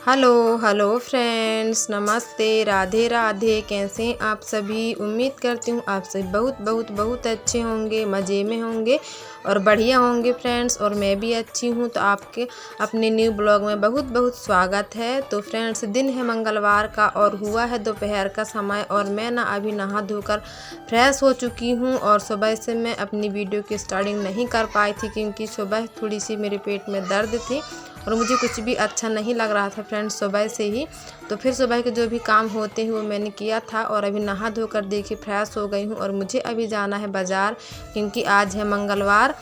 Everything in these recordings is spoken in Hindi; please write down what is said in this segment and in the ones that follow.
हेलो हेलो फ्रेंड्स, नमस्ते, राधे राधे। कैसे हैं आप सभी? उम्मीद करती हूँ आप सभी बहुत बहुत बहुत अच्छे होंगे, मज़े में होंगे और बढ़िया होंगे फ्रेंड्स। और मैं भी अच्छी हूँ। तो आपके अपने न्यू ब्लॉग में बहुत बहुत स्वागत है। तो फ्रेंड्स, दिन है मंगलवार का और हुआ है दोपहर का समय और मैं ना अभी नहा धोकर फ्रेश हो चुकी हूँ। और सुबह से मैं अपनी वीडियो की स्टार्टिंग नहीं कर पाई थी क्योंकि सुबह थोड़ी सी मेरे पेट में दर्द थी और मुझे कुछ भी अच्छा नहीं लग रहा था फ्रेंड्स सुबह से ही। तो फिर सुबह के जो भी काम होते हैं वो मैंने किया था और अभी नहा धोकर देखिए फ्रेश हो गई हूँ। और मुझे अभी जाना है बाज़ार क्योंकि आज है मंगलवार।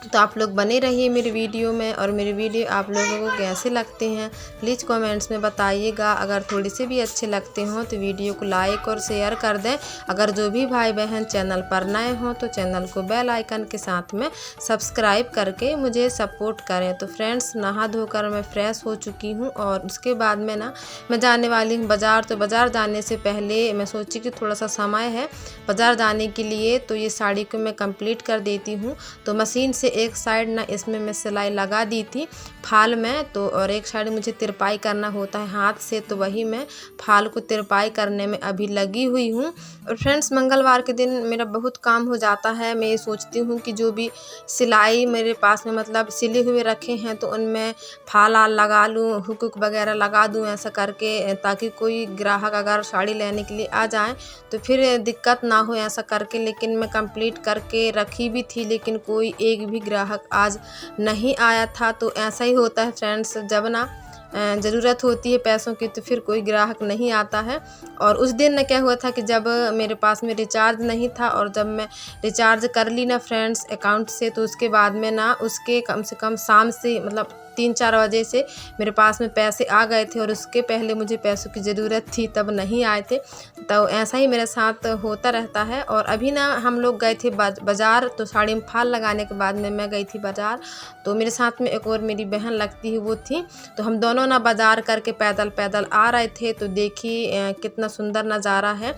तो आप लोग बने रहिए मेरी वीडियो में। और मेरी वीडियो आप लोगों को कैसे लगते हैं प्लीज़ कमेंट्स में बताइएगा। अगर थोड़ी से भी अच्छे लगते हों तो वीडियो को लाइक और शेयर कर दें। अगर जो भी भाई बहन चैनल पर नए हों तो चैनल को बेल आइकन के साथ में सब्सक्राइब करके मुझे सपोर्ट करें। तो फ्रेंड्स, नहा धोकर मैं फ्रेश हो चुकी हूँ और उसके बाद में ना मैं जाने वाली हूँ बाज़ार। तो बाज़ार जाने से पहले मैं सोची कि थोड़ा सा समय है बाज़ार जाने के लिए, तो ये साड़ी को मैं कंप्लीट कर देती हूँ। तो मशीन से एक साइड ना इसमें मैं सिलाई लगा दी थी फाल में, तो और एक साइड मुझे तिरपाई करना होता है हाथ से, तो वही मैं फाल को तिरपाई करने में अभी लगी हुई हूँ। और फ्रेंड्स, मंगलवार के दिन मेरा बहुत काम हो जाता है। मैं ये सोचती हूँ कि जो भी सिलाई मेरे पास में मतलब सिले हुए रखे हैं तो उनमें फाल आल लगा लूँ, हुक हुक वगैरह लगा दूँ ऐसा करके, ताकि कोई ग्राहक अगर साड़ी लेने के लिए आ जाए तो फिर दिक्कत ना हो ऐसा करके। लेकिन मैं कंप्लीट करके रखी भी थी लेकिन कोई एक भी ग्राहक आज नहीं आया था। तो ऐसा ही होता है फ्रेंड्स, जब ना ज़रूरत होती है पैसों की तो फिर कोई ग्राहक नहीं आता है। और उस दिन ना क्या हुआ था कि जब मेरे पास में रिचार्ज नहीं था और जब मैं रिचार्ज कर ली ना फ्रेंड्स अकाउंट से, तो उसके बाद में ना उसके कम से कम शाम से मतलब 3-4 बजे से मेरे पास में पैसे आ गए थे और उसके पहले मुझे पैसों की ज़रूरत थी तब नहीं आए थे। तो ऐसा ही मेरे साथ होता रहता है। और अभी ना हम लोग गए थे बाज़ार, तो साड़ी में फाल लगाने के बाद में मैं गई थी बाज़ार। तो मेरे साथ में एक और मेरी बहन लगती है वो थी, तो हम दोनों ना बाज़ार करके पैदल पैदल आ रहे थे। तो देखिए कितना सुंदर नज़ारा है।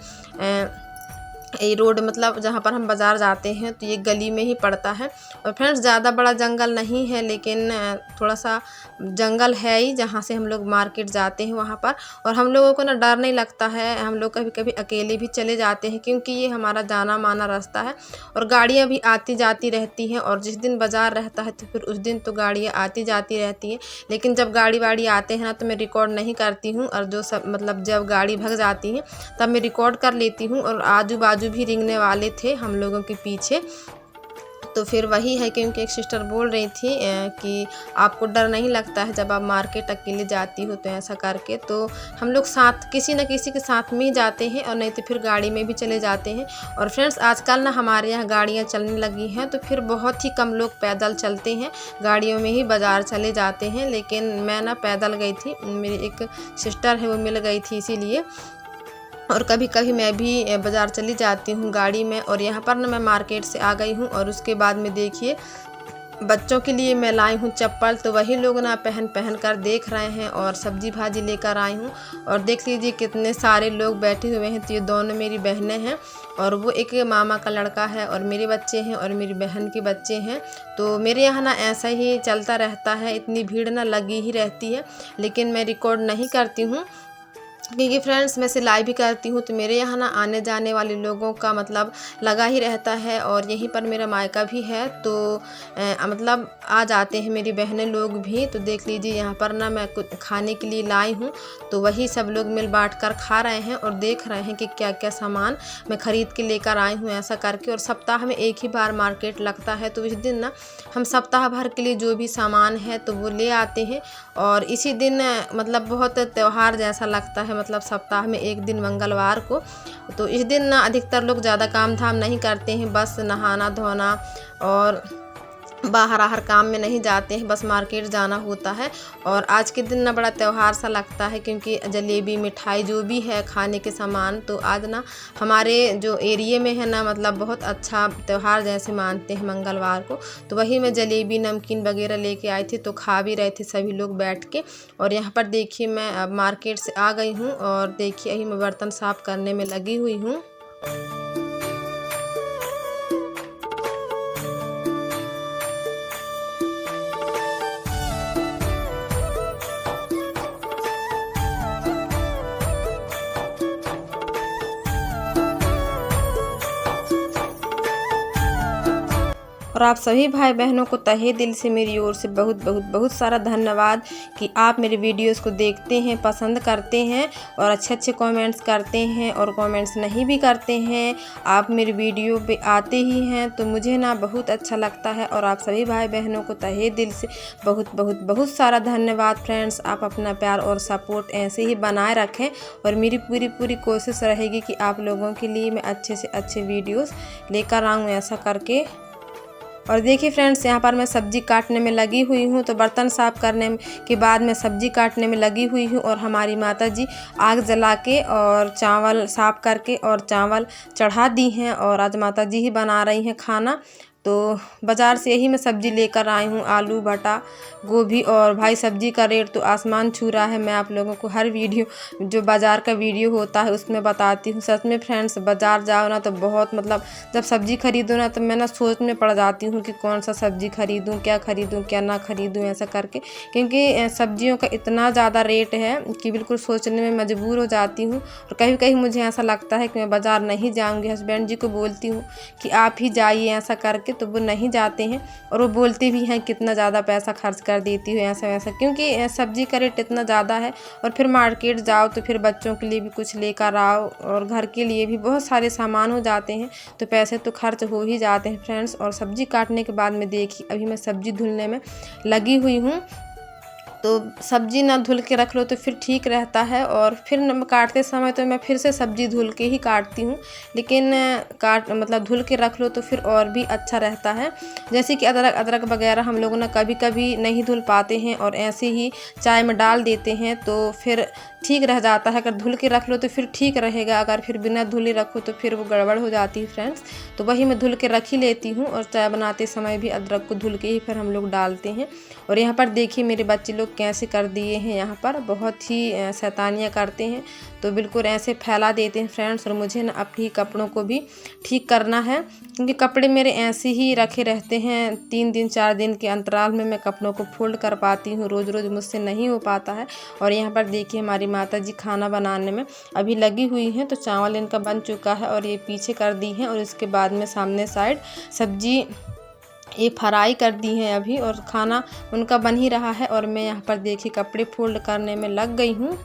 ये रोड मतलब जहाँ पर हम बाज़ार जाते हैं तो ये गली में ही पड़ता है। और फ्रेंड्स, ज़्यादा बड़ा जंगल नहीं है लेकिन थोड़ा सा जंगल है ही जहाँ से हम लोग मार्केट जाते हैं वहाँ पर। और हम लोगों को ना डर नहीं लगता है, हम लोग कभी कभी अकेले भी चले जाते हैं क्योंकि ये हमारा जाना माना रास्ता है और गाड़ियाँ भी आती जाती रहती हैं। और जिस दिन बाज़ार रहता है तो फिर उस दिन तो गाड़ियाँ आती जाती रहती हैं, लेकिन जब गाड़ी वाड़ी आते हैं ना तो मैं रिकॉर्ड नहीं करती हूँ। और जो सब मतलब जब गाड़ी भग जाती है तब मैं रिकॉर्ड कर लेती हूँ। और आजू बाजू भी रेंगने वाले थे हम लोगों के पीछे। तो फिर वही है क्योंकि एक सिस्टर बोल रही थी कि आपको डर नहीं लगता है जब आप मार्केट अकेले जाती हो, तो ऐसा करके तो हम लोग साथ किसी न किसी के साथ में ही जाते हैं और नहीं तो फिर गाड़ी में भी चले जाते हैं। और फ्रेंड्स, आजकल ना हमारे यहाँ गाड़ियाँ चलने लगी हैं तो फिर बहुत ही कम लोग पैदल चलते हैं, गाड़ियों में ही बाज़ार चले जाते हैं। लेकिन मैं ना पैदल गई थी, मेरी एक सिस्टर है वो मिल गई थी इसीलिए। और कभी कभी मैं भी बाज़ार चली जाती हूँ गाड़ी में। और यहाँ पर ना मैं मार्केट से आ गई हूँ और उसके बाद में देखिए बच्चों के लिए मैं लाई हूँ चप्पल, तो वही लोग ना पहन पहन कर देख रहे हैं। और सब्जी भाजी लेकर आई हूँ और देख लीजिए कितने सारे लोग बैठे हुए हैं। तो ये दोनों मेरी बहनें हैं और वो एक मामा का लड़का है और मेरे बच्चे हैं और मेरी बहन के बच्चे हैं। तो मेरे यहाँ ना ऐसा ही चलता रहता है, इतनी भीड़ ना लगी ही रहती है। लेकिन मैं रिकॉर्ड नहीं करती हूँ क्योंकि फ्रेंड्स मैं सिलाई भी करती हूँ, तो मेरे यहाँ ना आने जाने वाले लोगों का मतलब लगा ही रहता है। और यहीं पर मेरा मायका भी है तो मतलब आ जाते हैं मेरी बहनें लोग भी। तो देख लीजिए यहाँ पर ना मैं कुछ खाने के लिए लाई हूँ, तो वही सब लोग मिल बांट कर खा रहे हैं और देख रहे हैं कि क्या क्या सामान मैं ख़रीद के लेकर आई हूँ ऐसा करके। और सप्ताह में एक ही बार मार्केट लगता है, तो इस दिन ना हम सप्ताह भर के लिए जो भी सामान है तो वो ले आते हैं। और इसी दिन मतलब बहुत त्यौहार जैसा लगता है, मतलब सप्ताह में एक दिन मंगलवार को। तो इस दिन ना अधिकतर लोग ज़्यादा काम धाम नहीं करते हैं, बस नहाना धोना और बाहर आहर काम में नहीं जाते हैं, बस मार्केट जाना होता है। और आज के दिन ना बड़ा त्यौहार सा लगता है, क्योंकि जलेबी मिठाई जो भी है खाने के सामान, तो आज ना हमारे जो एरिया में है ना मतलब बहुत अच्छा त्यौहार जैसे मानते हैं मंगलवार को। तो वही मैं जलेबी नमकीन वगैरह लेके आई थी, तो खा भी रहे थे सभी लोग बैठ के। और यहाँ पर देखिए मैं अब मार्केट से आ गई हूँ और देखिए यही मैं बर्तन साफ़ करने में लगी हुई हूँ। और आप सभी भाई बहनों को तहे दिल से मेरी ओर से बहुत बहुत बहुत सारा धन्यवाद कि आप मेरे वीडियोस को देखते हैं, पसंद करते हैं और अच्छे अच्छे कमेंट्स करते हैं, और कमेंट्स नहीं भी करते हैं, आप मेरी वीडियो पे आते ही हैं, तो मुझे ना बहुत अच्छा लगता है। और आप सभी भाई बहनों को तहे दिल से बहुत बहुत बहुत सारा धन्यवाद फ्रेंड्स। आप अपना प्यार और सपोर्ट ऐसे ही बनाए रखें, और मेरी पूरी पूरी कोशिश रहेगी कि आप लोगों के लिए मैं अच्छे से अच्छे वीडियोस लेकर आऊँ ऐसा करके। और देखिए फ्रेंड्स, यहाँ पर मैं सब्ज़ी काटने में लगी हुई हूँ, तो बर्तन साफ़ करने के बाद मैं सब्ज़ी काटने में लगी हुई हूँ। और हमारी माता जी आग जला के और चावल साफ़ करके और चावल चढ़ा दी हैं, और आज माता जी ही बना रही हैं खाना। तो बाज़ार से यही मैं सब्ज़ी लेकर आई हूँ, आलू भटा गोभी। और भाई सब्ज़ी का रेट तो आसमान छू रहा है। मैं आप लोगों को हर वीडियो जो बाज़ार का वीडियो होता है उसमें बताती हूँ। सच में फ्रेंड्स, बाज़ार जाओ ना तो बहुत मतलब जब सब्ज़ी खरीदो ना तो मैं ना सोच में पड़ जाती हूँ कि कौन सा सब्ज़ी खरीदूँ, क्या ना खरीदूँ ऐसा करके, क्योंकि सब्जियों का इतना ज़्यादा रेट है कि बिल्कुल सोचने में मजबूर हो जाती हूँ। और कहीं कहीं मुझे ऐसा लगता है कि मैं बाज़ार नहीं जाऊँगी। हस्बैंड जी को बोलती हूँ कि आप ही जाइए ऐसा करके, तो वो नहीं जाते हैं, और वो बोलते भी हैं कितना ज़्यादा पैसा खर्च कर देती हो ऐसा वैसा, क्योंकि सब्ज़ी का रेट इतना ज़्यादा है। और फिर मार्केट जाओ तो फिर बच्चों के लिए भी कुछ लेकर आओ, और घर के लिए भी बहुत सारे सामान हो जाते हैं, तो पैसे तो खर्च हो ही जाते हैं फ्रेंड्स। और सब्ज़ी काटने के बाद में देखिए अभी मैं सब्ज़ी धुलने में लगी हुई हूँ। तो सब्ज़ी ना धुल के रख लो तो फिर ठीक रहता है, और फिर काटते समय तो मैं फिर से सब्ज़ी धुल के ही काटती हूँ, लेकिन मतलब धुल के रख लो तो फिर और भी अच्छा रहता है। जैसे कि अदरक वगैरह हम लोग ना कभी कभी नहीं धुल पाते हैं और ऐसे ही चाय में डाल देते हैं, तो फिर ठीक रह जाता है। अगर धुल के रख लो तो फिर ठीक रहेगा, अगर फिर बिना धुले रखो तो फिर वो गड़बड़ हो जाती है फ्रेंड्स। तो वही मैं धुल के रख ही लेती हूँ, और चाय बनाते समय भी अदरक को धुल के ही फिर हम लोग डालते हैं। और यहाँ पर देखिए मेरे बच्चे लोग कैसे कर दिए हैं, यहाँ पर बहुत ही शैतानियाँ करते हैं, तो बिल्कुल ऐसे फैला देते हैं फ्रेंड्स। और मुझे ना अपने कपड़ों को भी ठीक करना है, क्योंकि कपड़े मेरे ऐसे ही रखे रहते हैं। 3 दिन 4 दिन के अंतराल में मैं कपड़ों को फोल्ड कर पाती हूँ, रोज़ रोज़ मुझसे नहीं हो पाता है। और यहाँ पर देखिए हमारी माता जी खाना बनाने में अभी लगी हुई हैं, तो चावल इनका बन चुका है और ये पीछे कर दी हैं, और इसके बाद में सामने साइड सब्जी ये फ्राई कर दी हैं अभी, और खाना उनका बन ही रहा है। और मैं यहाँ पर देखिए कपड़े फोल्ड करने में लग गई हूँ।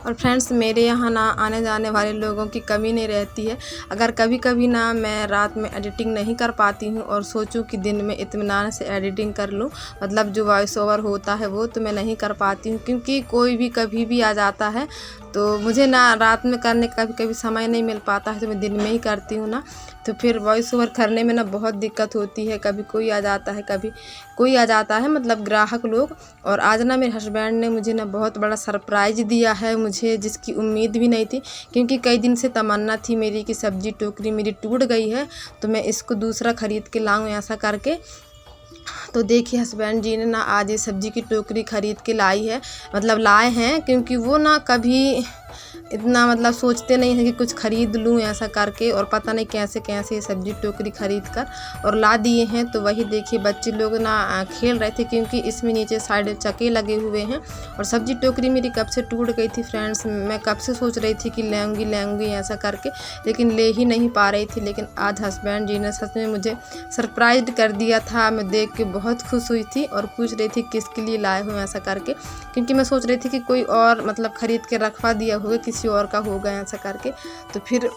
और फ्रेंड्स, मेरे यहाँ ना आने जाने वाले लोगों की कमी नहीं रहती है। अगर कभी कभी ना मैं रात में एडिटिंग नहीं कर पाती हूँ और सोचूं कि दिन में इत्मीनान से एडिटिंग कर लूँ, मतलब जो वॉइस ओवर होता है वो, तो मैं नहीं कर पाती हूँ, क्योंकि कोई भी कभी भी आ जाता है। तो मुझे ना रात में करने का कभी समय नहीं मिल पाता है, तो मैं दिन में ही करती हूँ ना, तो फिर वॉइस ओवर करने में ना बहुत दिक्कत होती है। कभी कोई आ जाता है, कभी कोई आ जाता है, मतलब ग्राहक लोग। और आज ना मेरे हस्बैंड ने मुझे ना बहुत बड़ा सरप्राइज़ दिया है मुझे, जिसकी उम्मीद भी नहीं थी, क्योंकि कई दिन से तमन्ना थी मेरी कि सब्जी टोकरी मेरी टूट गई है, तो मैं इसको दूसरा ख़रीद के लाऊं ऐसा करके। तो देखिए हस्बैंड जी ने ना आज ये सब्जी की टोकरी ख़रीद के लाई है, मतलब लाए हैं, क्योंकि वो ना कभी इतना मतलब सोचते नहीं हैं कि कुछ ख़रीद लूँ ऐसा करके, और पता नहीं कैसे कैसे ये सब्जी टोकरी ख़रीद कर और ला दिए हैं। तो वही देखिए बच्चे लोग ना खेल रहे थे, क्योंकि इसमें नीचे साइड चक्के लगे हुए हैं, और सब्जी टोकरी मेरी कब से टूट गई थी फ्रेंड्स। मैं कब से सोच रही थी कि लेंगी ऐसा करके, लेकिन ले ही नहीं पा रही थी। लेकिन आज हस्बैंड जी ने सच में मुझे सरप्राइज कर दिया था। मैं देख के बहुत खुश हुई थी और पूछ रही थी किसके लिए लाए हो ऐसा करके, क्योंकि मैं सोच रही थी कि कोई और मतलब ख़रीद के रखवा दिया होगा, किसी किसी और का होगा ऐसा करके। तो फिर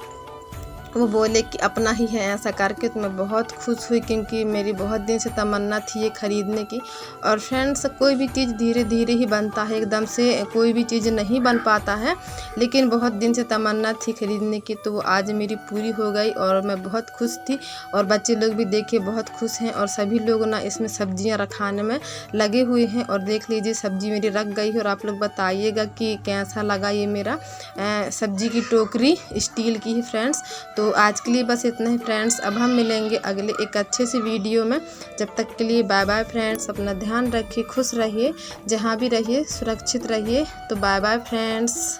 वो बोले कि अपना ही है ऐसा करके, तो मैं बहुत खुश हुई क्योंकि मेरी बहुत दिन से तमन्ना थी ये ख़रीदने की। और फ्रेंड्स, कोई भी चीज़ धीरे धीरे ही बनता है, एकदम से कोई भी चीज़ नहीं बन पाता है, लेकिन बहुत दिन से तमन्ना थी ख़रीदने की, तो वो आज मेरी पूरी हो गई और मैं बहुत खुश थी। और बच्चे लोग भी देखे बहुत खुश हैं और सभी लोग ना इसमें सब्जियाँ रखाने में लगे हुए हैं। और देख लीजिए सब्जी मेरी रख गई है। और आप लोग बताइएगा कि कैसा लगा ये मेरा सब्जी की टोकरी स्टील की ही फ्रेंड्स। तो आज के लिए बस इतना ही फ्रेंड्स। अब हम मिलेंगे अगले एक अच्छे से वीडियो में। जब तक के लिए बाय बाय फ्रेंड्स। अपना ध्यान रखिए, खुश रहिए, जहाँ भी रहिए सुरक्षित रहिए। तो बाय बाय फ्रेंड्स।